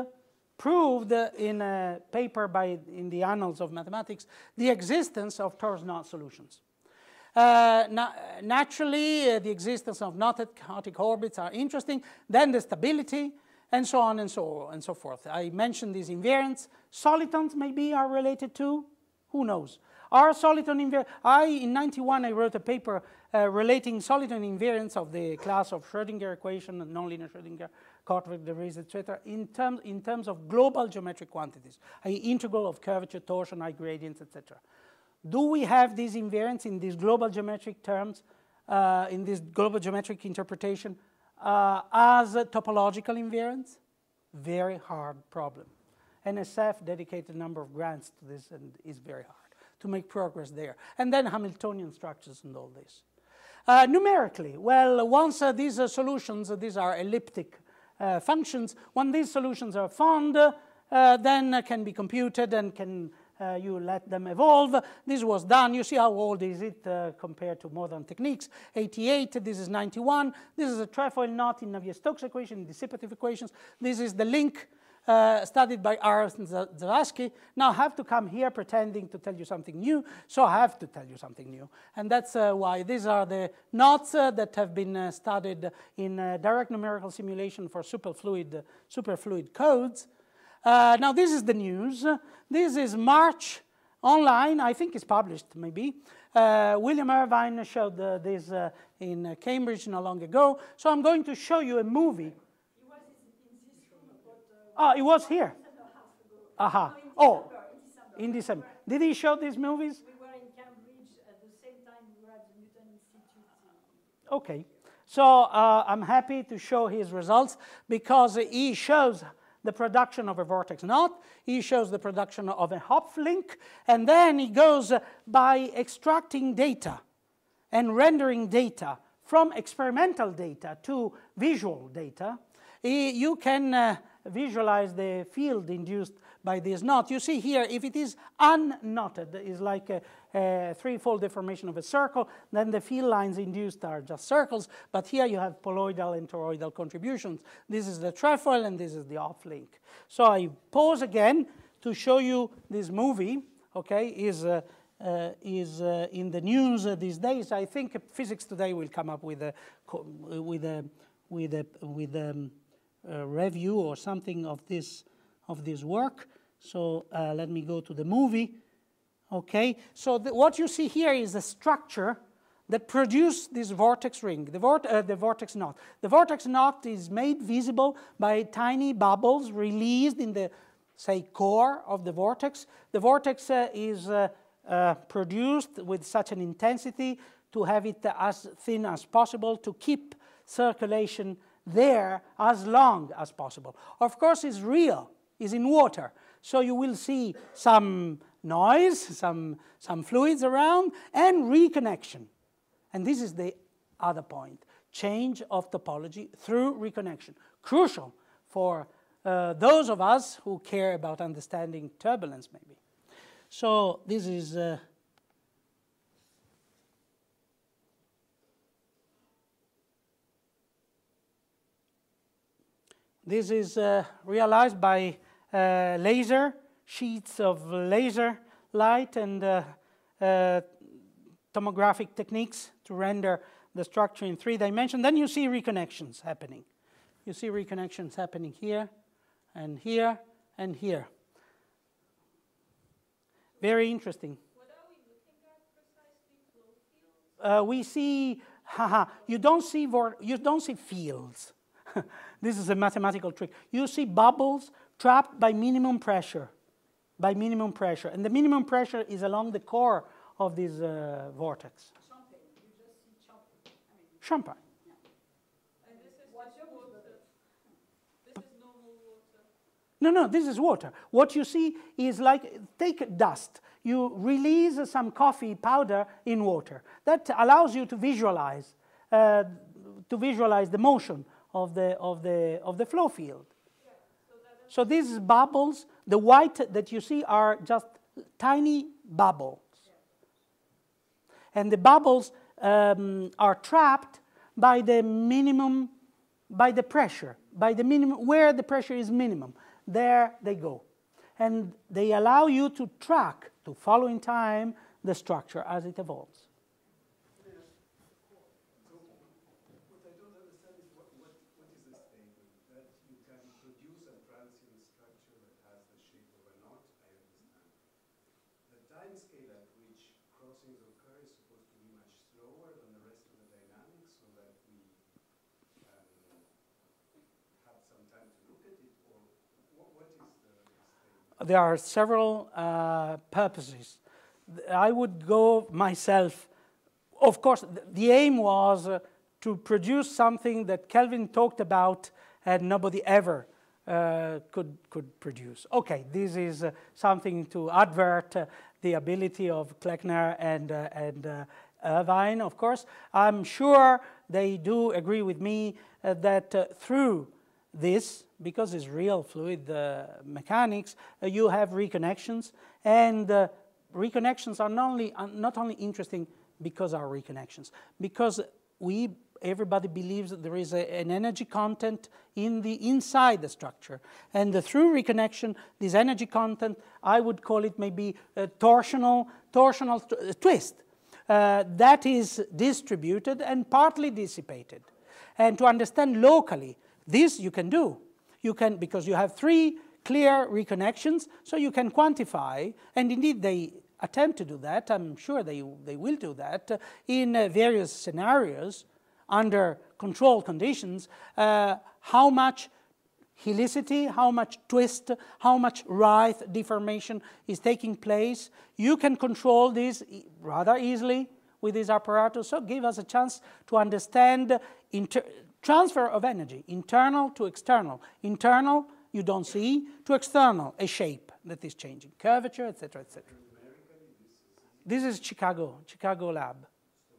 proved in a paper in the Annals of Mathematics the existence of torus knot solutions. Naturally, the existence of knotted chaotic orbits are interesting, then the stability, and so on and so forth. I mentioned these invariants. Solitons maybe are related to, who knows? Are soliton invariants? In 91, I wrote a paper relating soliton invariants of the class of Schrödinger equation and nonlinear Schrödinger, Korteweg degrees, etc. in terms of global geometric quantities, integral of curvature, torsion, I gradients, etc. Do we have these invariants in these global geometric terms, in this global geometric interpretation, as topological invariants? Very hard problem. NSF dedicated a number of grants to this, and is very hard to make progress there. And then Hamiltonian structures and all this. Numerically, well, once these solutions, these are elliptic functions, when these solutions are found, then can be computed and can you let them evolve. This was done. You see how old is it compared to modern techniques. 88, this is 91. This is a trefoil knot in Navier-Stokes equation, dissipative equations. This is the link studied by Ars and Zavadsky. Now I have to come here pretending to tell you something new, so I have to tell you something new. And that's why these are the knots that have been studied in direct numerical simulation for superfluid codes. Now this is the news. This is March online. I think it's published maybe. William Irvine showed this in Cambridge not long ago. So I'm going to show you a movie. It was in this room, but it was here. Aha. No, In December. Did he show these movies? We were in Cambridge at the same time we were at the Newton Institute. Okay. So I'm happy to show his results because he shows the production of a vortex knot, he shows the production of a Hopf link, and then he goes by extracting data and rendering data from experimental data to visual data. You can visualize the field induced by this knot. You see here, if it is unknotted, is like a threefold deformation of a circle, then the field lines induced are just circles, but here you have poloidal and toroidal contributions. This is the trefoil and this is the off link. So I pause again to show you this movie, okay, is in the news these days. I think Physics Today will come up with a review or something of this work. So let me go to the movie. Okay, so what you see here is a structure that produced this vortex ring, the vortex knot. The vortex knot is made visible by tiny bubbles released in the, say, core of the vortex. The vortex is produced with such an intensity to have it as thin as possible, to keep circulation there as long as possible. Of course, it's real, it's in water. So you will see some noise, some fluids around, and reconnection. And this is the other point. Change of topology through reconnection. Crucial for those of us who care about understanding turbulence, maybe. So this is... This is realized by laser, sheets of laser light and tomographic techniques to render the structure in 3 dimensions. Then you see reconnections happening. You see reconnections happening here and here and here. Very interesting. What are we looking at precisely? Flow fields? We see, you don't see fields. This is a mathematical trick. You see bubbles trapped by minimum pressure, and the minimum pressure is along the core of this vortex. Champagne. You just see champagne. Champagne. Yeah. And this is water. This is normal water. No, this is water. What you see is like, take dust. You release some coffee powder in water. That allows you to visualize the motion of the flow field. Yeah, so these bubbles, the white that you see are just tiny bubbles. Yeah. And the bubbles are trapped by the minimum, by the pressure, by the minimum, where the pressure is minimum. there they go. And they allow you to track, to follow in time, the structure as it evolves. There are several purposes. I would go myself. Of course, the aim was to produce something that Kelvin talked about and nobody ever could produce. Okay, this is something to advert the ability of Kleckner and Irvine, of course. I'm sure they do agree with me that through this, because it's real fluid mechanics, you have reconnections, and reconnections are not only interesting because are reconnections, because everybody believes that there is an energy content inside the structure, and through reconnection, this energy content, I would call it maybe a torsional twist that is distributed and partly dissipated. And to understand locally, this you can do. You can, because you have three clear reconnections, so you can quantify, and indeed they attempt to do that. I'm sure they will do that in various scenarios under controlled conditions, how much helicity, how much twist, how much writhe deformation is taking place. You can control this rather easily with this apparatus, so give us a chance to understand transfer of energy, internal to external. Internal, you don't see, to external, a shape that is changing, curvature, etc., etc. This is Chicago lab. So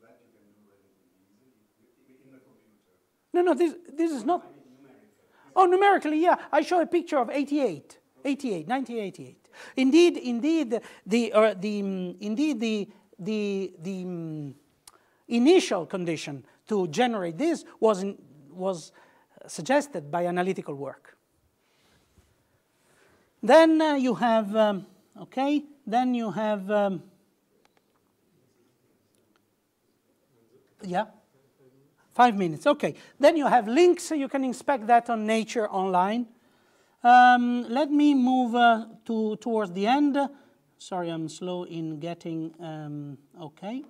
that you can do relatively easily in the computer. No, this is not. Oh, numerically, yeah. I show a picture of 1988. Indeed, the initial condition to generate this was suggested by analytical work. Then you have, okay, then you have, yeah, 5 minutes, okay. Then you have links, so you can inspect that on Nature online. Let me move towards the end. Sorry, I'm slow in getting, okay.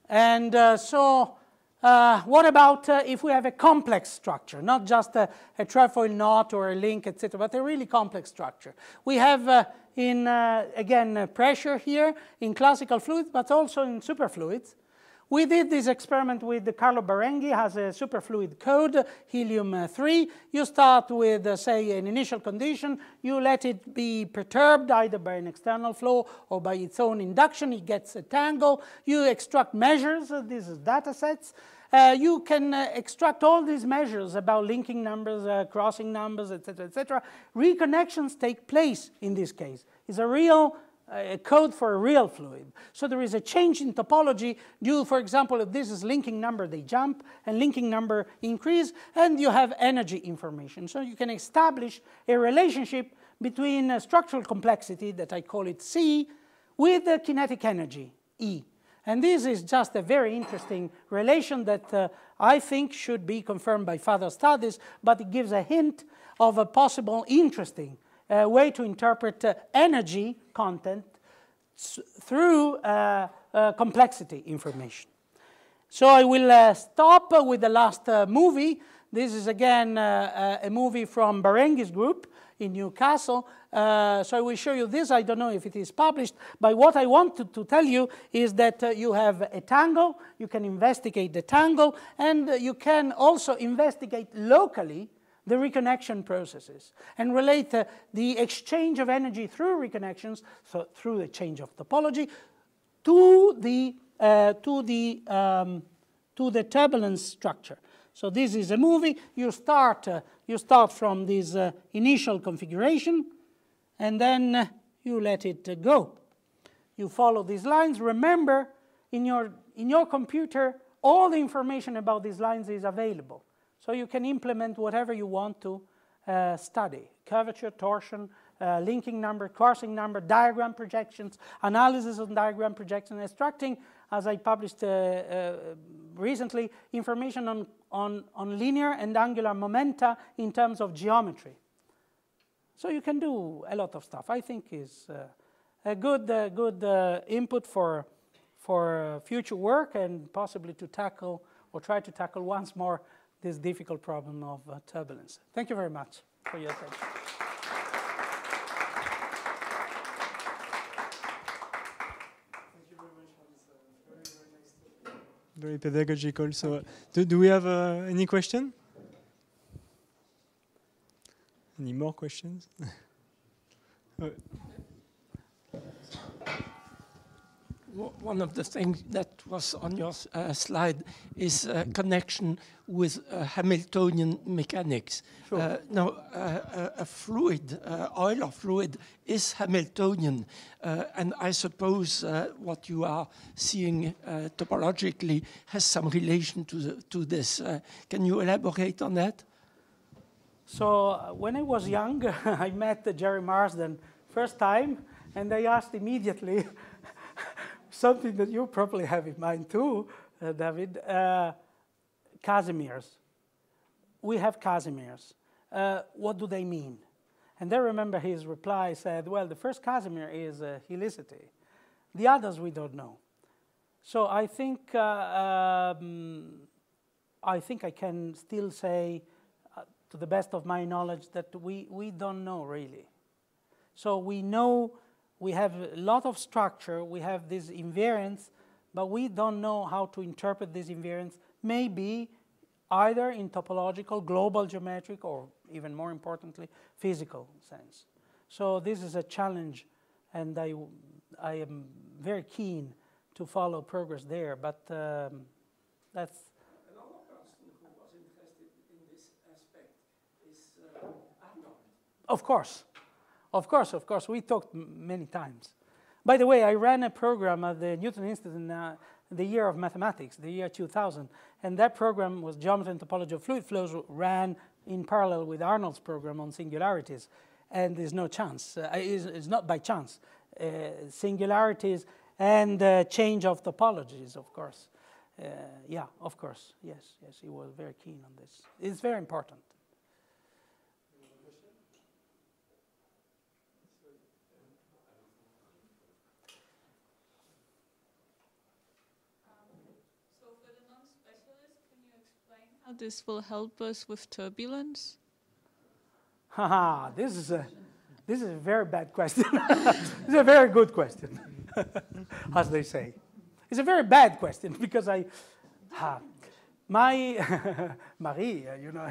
And so what about if we have a complex structure, not just a trefoil knot or a link, etc., but a really complex structure? We have, again, pressure here in classical fluids, but also in superfluids. We did this experiment with Carlo Barenghi, has a superfluid code, helium-3. You start with, say, an initial condition. You let it be perturbed either by an external flow or by its own induction. It gets a tangle. You extract measures. This is data sets. You can extract all these measures about linking numbers, crossing numbers, etc., etc. Reconnections take place in this case. It's a real code for a real fluid. So there is a change in topology due, for example, if this is linking number, they jump, and linking number increase, and you have energy information. So you can establish a relationship between structural complexity, that I call it C, with the kinetic energy, E. And this is just a very interesting relation that I think should be confirmed by further studies, but it gives a hint of a possible interesting way to interpret energy content through complexity information. So I will stop with the last movie. This is again a movie from Barenghi's group in Newcastle. So I will show you this. I don't know if it is published, but what I wanted to tell you is that you have a tangle. You can investigate the tangle, and you can also investigate locally the reconnection processes and relate the exchange of energy through reconnections, so through the change of topology, to the turbulence structure. So this is a movie. You start from this initial configuration, and then you let it go. You follow these lines. Remember, in your computer, all the information about these lines is available. So you can implement whatever you want to study: curvature, torsion, linking number, crossing number, diagram projections, analysis of diagram projections, extracting, as I published recently, information on linear and angular momenta in terms of geometry. So you can do a lot of stuff. I think is a good input for future work, and possibly to tackle or try to tackle once more this difficult problem of turbulence. Thank you very much for your attention. Thank you very much for this very, very nice talk. Very pedagogical. So, do we have any question? Any more questions? One of the things that was on your slide is a connection with Hamiltonian mechanics. Sure. Now, a fluid, oil or fluid, is Hamiltonian, and I suppose what you are seeing topologically has some relation to this. Can you elaborate on that? So when I was young, I met Jerry Marsden first time, and I asked immediately something that you probably have in mind too, David, Casimirs. We have Casimirs. What do they mean? And I remember his reply said, well, the first Casimir is helicity. The others we don't know. So I think I can still say, to the best of my knowledge, that we don't know really. So we know we have a lot of structure, we have this invariance, but we don't know how to interpret this invariance, maybe either in topological, global geometric, or even more importantly, physical sense. So this is a challenge, and I am very keen to follow progress there, but that's... Another person who was interested in this aspect is Arnold. Of course. Of course, we talked many times. By the way, I ran a program at the Newton Institute in the year of mathematics, the year 2000, and that program was Geometry and Topology of Fluid Flows, ran in parallel with Arnold's program on singularities, and there's no chance, it's not by chance. Singularities and change of topologies, of course. Yeah, of course, yes, he was very keen on this. It's very important. How this will help us with turbulence? Haha, this is a very bad question. It's a very good question, as they say. It's a very bad question because Marie,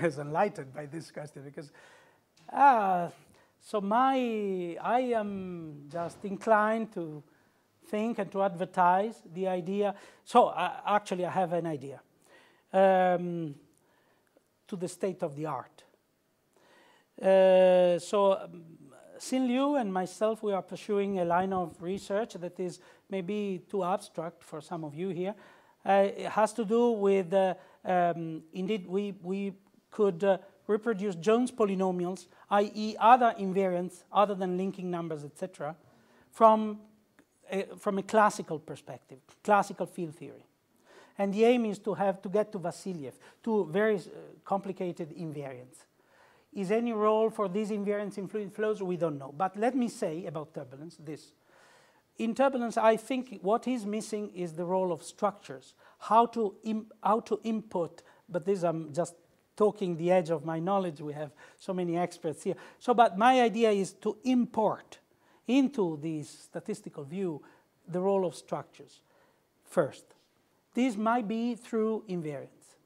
is enlightened by this question because I am just inclined to think and to advertise the idea. So actually, I have an idea. To the state of the art. Xin Liu and myself, we are pursuing a line of research that is maybe too abstract for some of you here. It has to do with, indeed, we could reproduce Jones polynomials, i.e. other invariants other than linking numbers, etc., from a classical perspective, classical field theory. And the aim is to get to Vassiliev, to very complicated invariants. Is any role for these invariants in fluid flows? We don't know. But let me say about turbulence this. In turbulence, I think what is missing is the role of structures, how to input, but this I'm just talking the edge of my knowledge. We have so many experts here. But my idea is to import into this statistical view the role of structures first. This might be through invariance.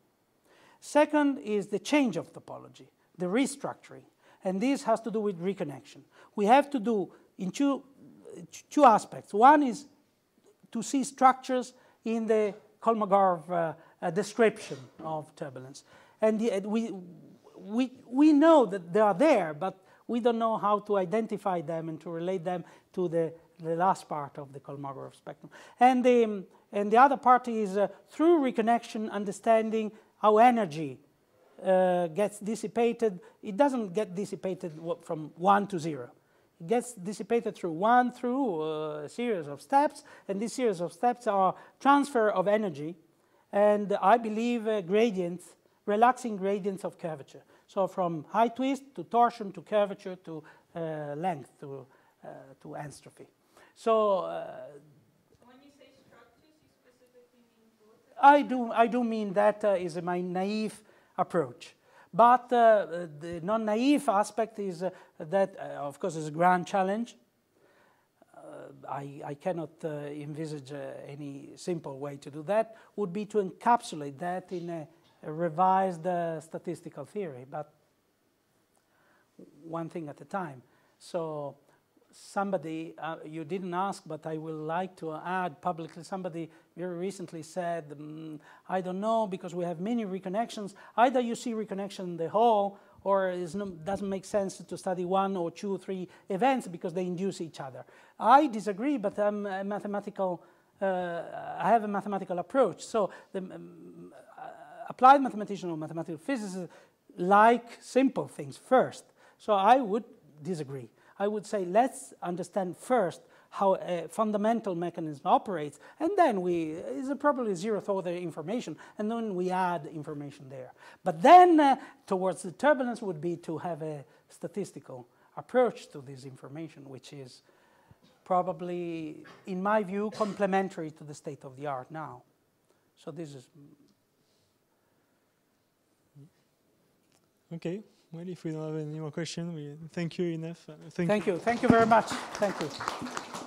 Second is the change of topology, the restructuring. And this has to do with reconnection. We have to do in two aspects. One is to see structures in the Kolmogorov description of turbulence. And we know that they are there, but we don't know how to identify them and to relate them to the last part of the Kolmogorov spectrum. And the other part is through reconnection, understanding how energy gets dissipated. It doesn't get dissipated from 1 to 0. It gets dissipated through a series of steps, and this series of steps are transfer of energy, and I believe gradients, relaxing gradients of curvature. So from high twist to torsion to curvature to length to entropy. So when you say structures, you specifically mean water? I do mean that is my naive approach. But the non-naive aspect is that, of course, is a grand challenge. I cannot envisage any simple way to do that. Would be to encapsulate that in a revised statistical theory, but one thing at a time. So somebody, you didn't ask, but I will like to add publicly, somebody very recently said, I don't know, because we have many reconnections. Either you see reconnection in the whole, or it doesn't make sense to study 1 or 2 or 3 events because they induce each other. I disagree, but I'm a mathematical, I have a mathematical approach. So the applied mathematician or mathematical physicists like simple things first. So I would disagree. I would say let's understand first how a fundamental mechanism operates, and then it's probably zeroth order information, and then we add information there. But then towards the turbulence would be to have a statistical approach to this information, which is probably, in my view, complementary to the state of the art now. So this is... Okay. Well, if we don't have any more questions, we thank you enough. Thank you. Thank you very much. Thank you.